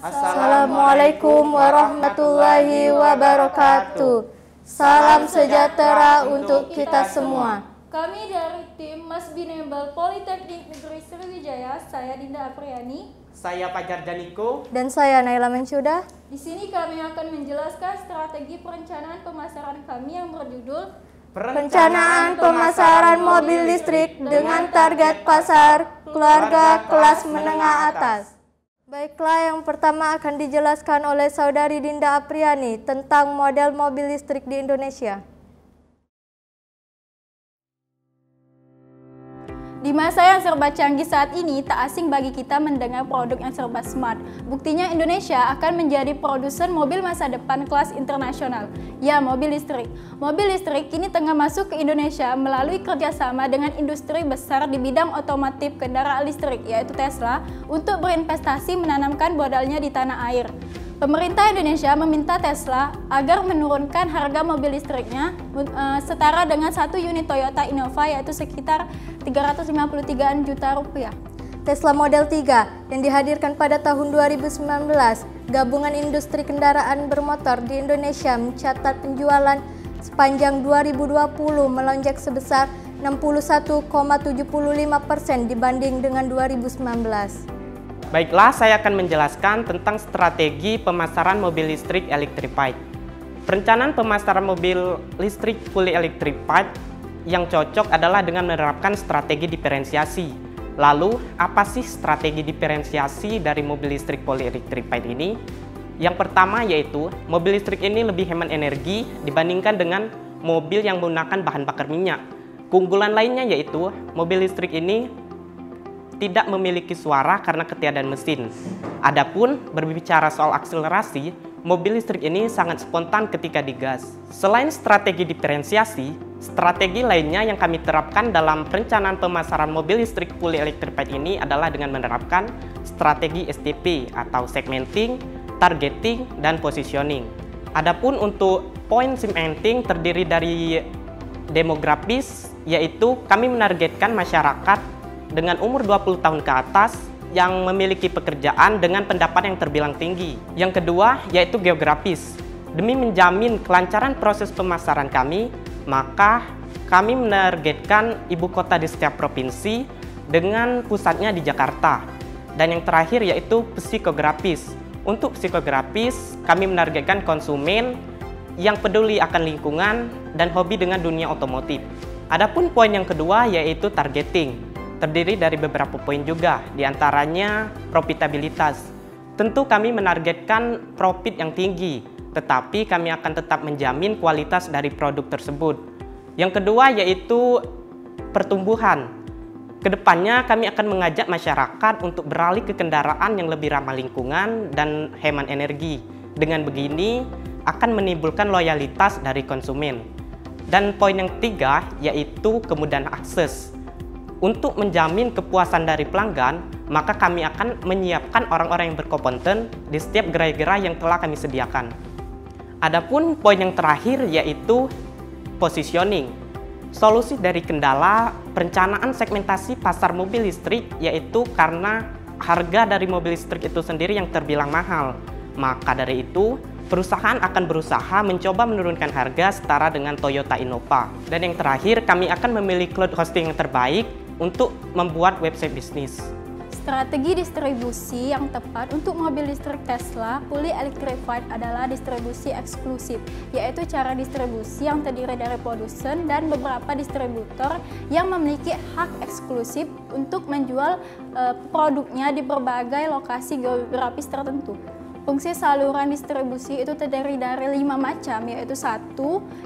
Assalamualaikum warahmatullahi wabarakatuh. Salam sejahtera untuk kita semua. Kami dari tim Masbinebel Politeknik Negeri Sriwijaya, saya Dinda Apriani, saya Fajar Janiko, dan saya Naila Mencuda. Di sini kami akan menjelaskan strategi perencanaan pemasaran kami yang berjudul Perencanaan pemasaran mobil listrik dengan target pasar keluarga kelas menengah atas. Baiklah, yang pertama akan dijelaskan oleh Saudari Dinda Apriani tentang model mobil listrik di Indonesia. Di masa yang serba canggih saat ini, tak asing bagi kita mendengar produk yang serba smart. Buktinya Indonesia akan menjadi produsen mobil masa depan kelas internasional. Ya, mobil listrik. Mobil listrik kini tengah masuk ke Indonesia melalui kerjasama dengan industri besar di bidang otomotif kendaraan listrik, yaitu Tesla, untuk berinvestasi menanamkan modalnya di tanah air. Pemerintah Indonesia meminta Tesla agar menurunkan harga mobil listriknya setara dengan satu unit Toyota Innova, yaitu sekitar 353 juta rupiah. Tesla Model 3 yang dihadirkan pada tahun 2019, gabungan industri kendaraan bermotor di Indonesia mencatat penjualan sepanjang 2020 melonjak sebesar 61,75% dibanding dengan 2019. Baiklah, saya akan menjelaskan tentang strategi pemasaran mobil listrik electrified. Perencanaan pemasaran mobil listrik fully electrified yang cocok adalah dengan menerapkan strategi diferensiasi. Lalu, apa sih strategi diferensiasi dari mobil listrik fully electrified ini? Yang pertama yaitu, mobil listrik ini lebih hemat energi dibandingkan dengan mobil yang menggunakan bahan bakar minyak. Keunggulan lainnya yaitu, mobil listrik ini tidak memiliki suara karena ketiadaan mesin. Adapun berbicara soal akselerasi, mobil listrik ini sangat spontan ketika digas. Selain strategi diferensiasi, strategi lainnya yang kami terapkan dalam perencanaan pemasaran mobil listrik fully electrified ini adalah dengan menerapkan strategi STP atau segmenting, targeting, dan positioning. Adapun untuk point segmenting terdiri dari demografis, yaitu kami menargetkan masyarakat dengan umur 20 tahun ke atas yang memiliki pekerjaan dengan pendapatan yang terbilang tinggi. Yang kedua yaitu geografis. Demi menjamin kelancaran proses pemasaran kami, maka kami menargetkan ibu kota di setiap provinsi dengan pusatnya di Jakarta. Dan yang terakhir yaitu psikografis. Untuk psikografis, kami menargetkan konsumen yang peduli akan lingkungan dan hobi dengan dunia otomotif. Adapun poin yang kedua yaitu targeting. Terdiri dari beberapa poin juga, diantaranya profitabilitas. Tentu kami menargetkan profit yang tinggi, tetapi kami akan tetap menjamin kualitas dari produk tersebut. Yang kedua yaitu pertumbuhan. Kedepannya kami akan mengajak masyarakat untuk beralih ke kendaraan yang lebih ramah lingkungan dan hemat energi. Dengan begini akan menimbulkan loyalitas dari konsumen. Dan poin yang ketiga yaitu kemudahan akses. Untuk menjamin kepuasan dari pelanggan, maka kami akan menyiapkan orang-orang yang berkompeten di setiap gerai-gerai yang telah kami sediakan. Adapun poin yang terakhir yaitu positioning. Solusi dari kendala perencanaan segmentasi pasar mobil listrik yaitu karena harga dari mobil listrik itu sendiri yang terbilang mahal. Maka dari itu, perusahaan akan berusaha mencoba menurunkan harga setara dengan Toyota Innova. Dan yang terakhir, kami akan memilih cloud hosting yang terbaik untuk membuat website bisnis. Strategi distribusi yang tepat untuk mobil listrik Tesla fully electrified adalah distribusi eksklusif, yaitu cara distribusi yang terdiri dari produsen dan beberapa distributor yang memiliki hak eksklusif untuk menjual produknya di berbagai lokasi geografis tertentu. Fungsi saluran distribusi itu terdiri dari 5 macam, yaitu 1.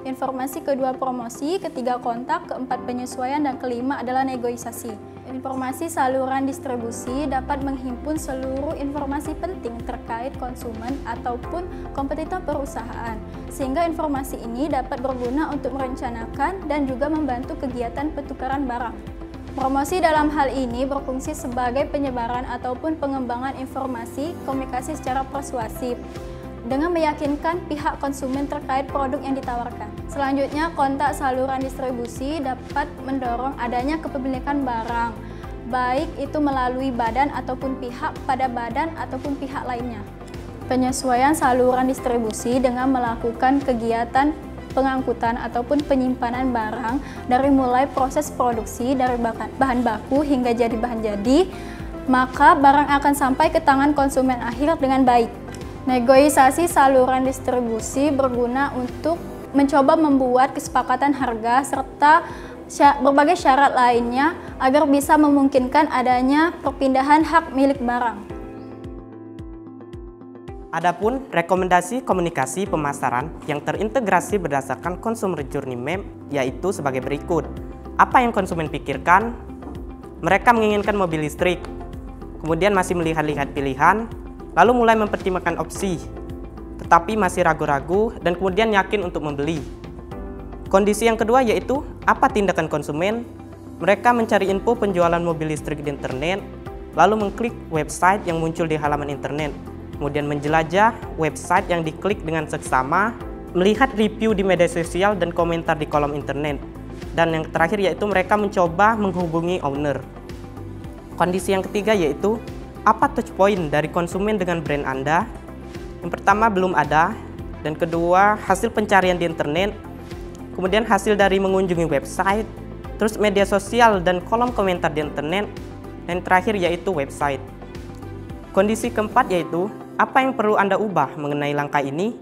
Informasi, kedua promosi, ketiga kontak, keempat penyesuaian, dan kelima adalah negosiasi. Informasi saluran distribusi dapat menghimpun seluruh informasi penting terkait konsumen ataupun kompetitor perusahaan, sehingga informasi ini dapat berguna untuk merencanakan dan juga membantu kegiatan pertukaran barang. Promosi dalam hal ini berfungsi sebagai penyebaran ataupun pengembangan informasi komunikasi secara persuasif dengan meyakinkan pihak konsumen terkait produk yang ditawarkan. Selanjutnya, kontak saluran distribusi dapat mendorong adanya kepemilikan barang, baik itu melalui badan ataupun pihak pada badan ataupun pihak lainnya. Penyesuaian saluran distribusi dengan melakukan kegiatan pengangkutan ataupun penyimpanan barang dari mulai proses produksi dari bahan baku hingga jadi bahan jadi, maka barang akan sampai ke tangan konsumen akhir dengan baik. Negosiasi saluran distribusi berguna untuk mencoba membuat kesepakatan harga serta berbagai syarat lainnya agar bisa memungkinkan adanya perpindahan hak milik barang. Adapun rekomendasi komunikasi pemasaran yang terintegrasi berdasarkan Consumer Journey Map yaitu sebagai berikut. Apa yang konsumen pikirkan? Mereka menginginkan mobil listrik, kemudian masih melihat-lihat pilihan, lalu mulai mempertimbangkan opsi, tetapi masih ragu-ragu dan kemudian yakin untuk membeli. Kondisi yang kedua yaitu apa tindakan konsumen? Mereka mencari info penjualan mobil listrik di internet, lalu mengklik website yang muncul di halaman internet. Kemudian menjelajah website yang diklik dengan seksama, melihat review di media sosial dan komentar di kolom internet. Dan yang terakhir yaitu mereka mencoba menghubungi owner. Kondisi yang ketiga yaitu apa touch point dari konsumen dengan brand Anda? Yang pertama belum ada, dan kedua hasil pencarian di internet, kemudian hasil dari mengunjungi website, terus media sosial dan kolom komentar di internet, dan terakhir yaitu website. Kondisi keempat yaitu apa yang perlu Anda ubah mengenai langkah ini?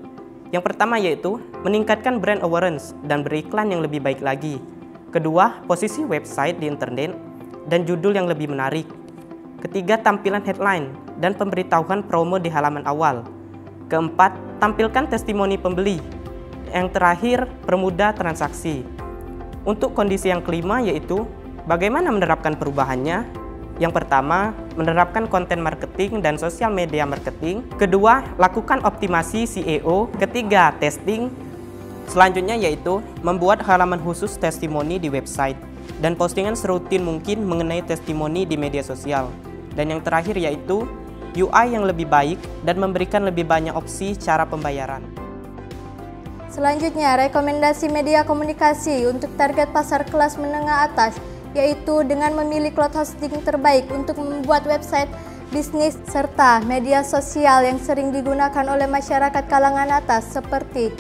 Yang pertama yaitu meningkatkan brand awareness dan beriklan yang lebih baik lagi. Kedua, posisi website di internet dan judul yang lebih menarik. Ketiga, tampilan headline dan pemberitahuan promo di halaman awal. Keempat, tampilkan testimoni pembeli. Yang terakhir, permudah transaksi. Untuk kondisi yang kelima yaitu bagaimana menerapkan perubahannya? Yang pertama, menerapkan konten marketing dan sosial media marketing. Kedua, lakukan optimasi SEO. Ketiga, testing. Selanjutnya yaitu membuat halaman khusus testimoni di website dan postingan serutin mungkin mengenai testimoni di media sosial. Dan yang terakhir yaitu UI yang lebih baik dan memberikan lebih banyak opsi cara pembayaran. Selanjutnya, rekomendasi media komunikasi untuk target pasar kelas menengah atas, yaitu dengan memilih cloud hosting terbaik untuk membuat website bisnis serta media sosial yang sering digunakan oleh masyarakat kalangan atas seperti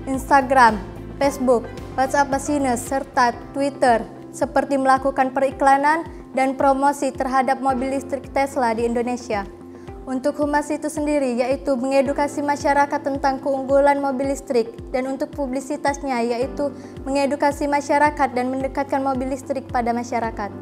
Instagram, Facebook, WhatsApp Business, serta Twitter, seperti melakukan periklanan dan promosi terhadap mobil listrik Tesla di Indonesia. Untuk humas itu sendiri yaitu mengedukasi masyarakat tentang keunggulan mobil listrik, dan untuk publisitasnya yaitu mengedukasi masyarakat dan mendekatkan mobil listrik pada masyarakat.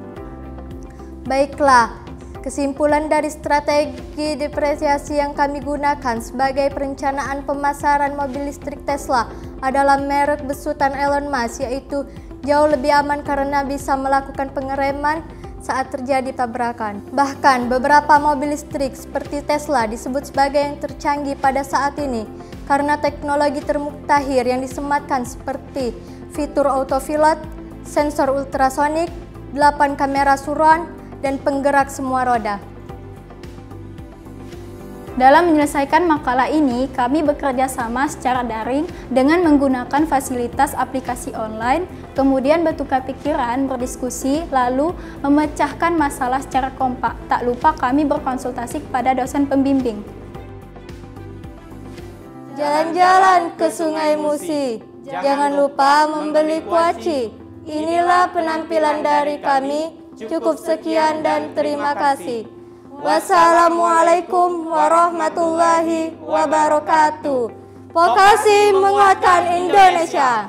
Baiklah, kesimpulan dari strategi depresiasi yang kami gunakan sebagai perencanaan pemasaran mobil listrik Tesla adalah merek besutan Elon Musk, yaitu jauh lebih aman karena bisa melakukan pengereman saat terjadi tabrakan. Bahkan beberapa mobil listrik seperti Tesla disebut sebagai yang tercanggih pada saat ini karena teknologi termutakhir yang disematkan seperti fitur autopilot, sensor ultrasonik, 8 kamera surround, dan penggerak semua roda. Dalam menyelesaikan makalah ini, kami bekerja sama secara daring dengan menggunakan fasilitas aplikasi online, kemudian bertukar pikiran, berdiskusi, lalu memecahkan masalah secara kompak. Tak lupa kami berkonsultasi kepada dosen pembimbing. Jalan-jalan ke Sungai Musi, jangan lupa membeli kuaci. Inilah penampilan dari kami, cukup sekian dan terima kasih. Wassalamualaikum warahmatullahi wabarakatuh. Vokasi menguatkan Indonesia.